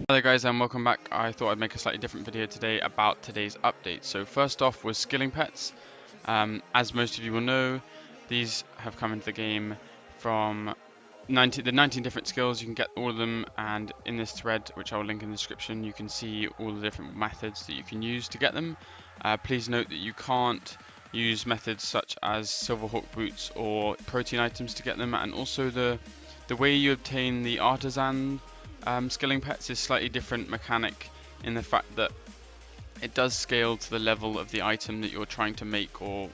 Hello guys and welcome back. I thought I'd make a slightly different video today about today's update. So first off was skilling pets. As most of you will know, these have come into the game from the 19 different skills. You can get all of them, and in this thread, which I will link in the description, you can see all the different methods that you can use to get them. Please note that you can't use methods such as Silverhawk boots or protein items to get them, and also the way you obtain the artisan skilling pets is slightly different mechanic in the fact that it does scale to the level of the item that you're trying to make or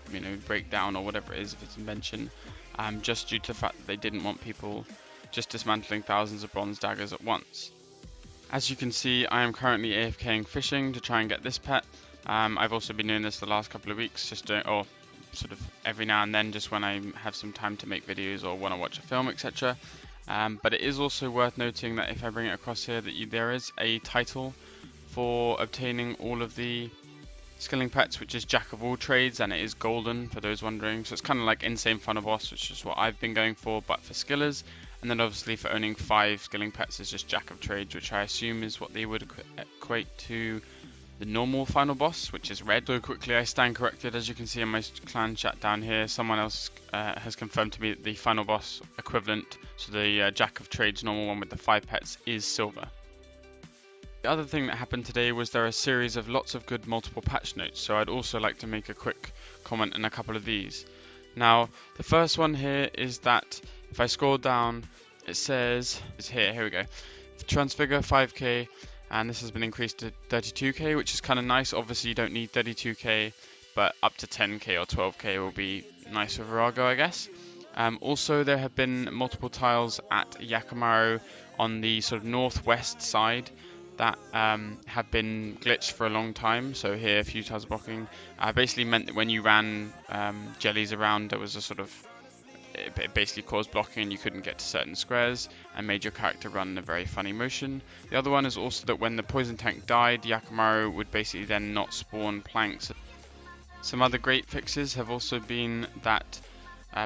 break down or whatever it is if it's invention, just due to the fact that they didn't want people just dismantling thousands of bronze daggers at once. As you can see, I am currently AFKing fishing to try and get this pet. I've also been doing this the last couple of weeks, just doing, or sort of every now and then, just when I have some time to make videos or want to watch a film, etc. But it is also worth noting that if I bring it across here, that there is a title for obtaining all of the skilling pets, which is Jack of all trades, and it is golden for those wondering. So it's kind of like Insane Funnel Boss, which is what I've been going for, but for skillers. And then obviously for owning 5 skilling pets is just Jack of trades, which I assume is what they would equate to the normal final boss, which is red. So quickly, I stand corrected. As you can see in my clan chat down here, someone else has confirmed to me that the final boss equivalent, so the Jack of Trades normal one with the 5 pets, is silver. The other thing that happened today was there are a series of lots of good multiple patch notes, so I'd also like to make a quick comment on a couple of these. Now, the first one here is that if I scroll down, it says, it's here we go, Transfigure 5k, and this has been increased to 32k, which is kind of nice. Obviously you don't need 32k, but up to 10k or 12k will be nice for Virago, I guess. Also, there have been multiple tiles at Yakimaru on the sort of northwest side that have been glitched for a long time. So here, a few tiles blocking basically meant that when you ran jellies around, there was a sort of, it basically caused blocking and you couldn't get to certain squares and made your character run in a very funny motion. The other one is also that when the poison tank died, Yakimaru would basically then not spawn planks. Some other great fixes have also been that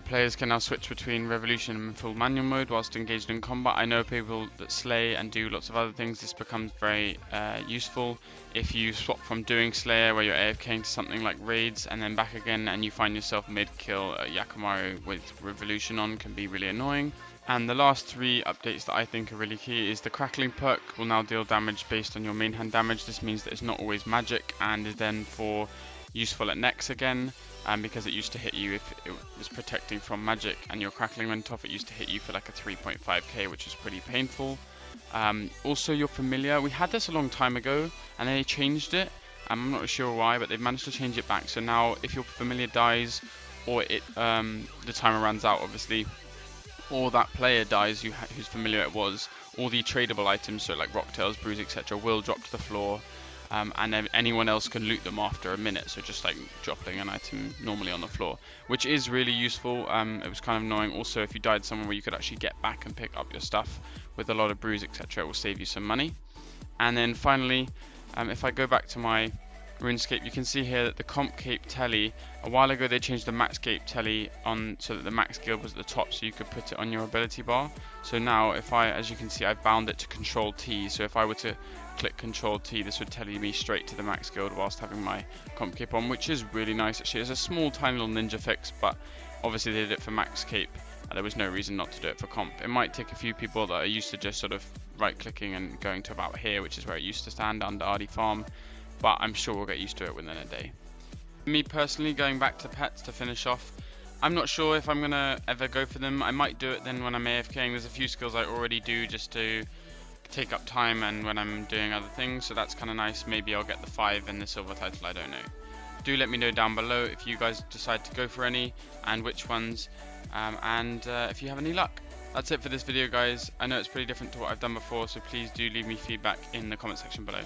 players can now switch between Revolution and full manual mode whilst engaged in combat. I know people that slay and do lots of other things. This becomes very useful if you swap from doing Slayer, where you're AFKing, to something like Raids and then back again, and you find yourself mid-kill. Yakimaru with Revolution on can be really annoying. And the last 3 updates that I think are really key is the Crackling perk will now deal damage based on your main hand damage. This means that it's not always magic and is then useful at Nex again, because it used to hit you if it was protecting from magic and your crackling went off. It used to hit you for like a 3.5k, which was pretty painful. Also, your familiar, we had this a long time ago and they changed it. I'm not sure why, but they've managed to change it back. So now if your familiar dies, or the timer runs out obviously, or that player dies whose familiar it was, all the tradable items, so like Rocktails, Bruise, etc., will drop to the floor. And then anyone else can loot them after a minute, so just like dropping an item normally on the floor, which is really useful. It was kind of annoying. Also, if you died somewhere where you could actually get back and pick up your stuff with a lot of Bruise, etc., it will save you some money. And then finally, if I go back to my RuneScape, you can see here that the comp cape telly, a while ago they changed the max cape telly on so that the max guild was at the top, so you could put it on your ability bar. So now if as you can see, I've bound it to Control T, so if I were to click Control T, this would tell me straight to the max guild whilst having my comp cape on, which is really nice actually. It's a small tiny little ninja fix, but obviously they did it for max cape. There was no reason not to do it for comp. It might take a few people that are used to just sort of right clicking and going to about here, which is where it used to stand under RD Farm, but I'm sure we'll get used to it within a day. Me personally, going back to pets to finish off, I'm not sure if I'm gonna ever go for them. I might do it then when I'm AFKing. There's a few skills I already do just to take up time and when I'm doing other things, so that's kind of nice. Maybe I'll get the 5 and the silver title, I don't know. Do let me know down below if you guys decide to go for any and which ones, and if you have any luck. That's it for this video, guys. I know it's pretty different to what I've done before, so please do leave me feedback in the comment section below.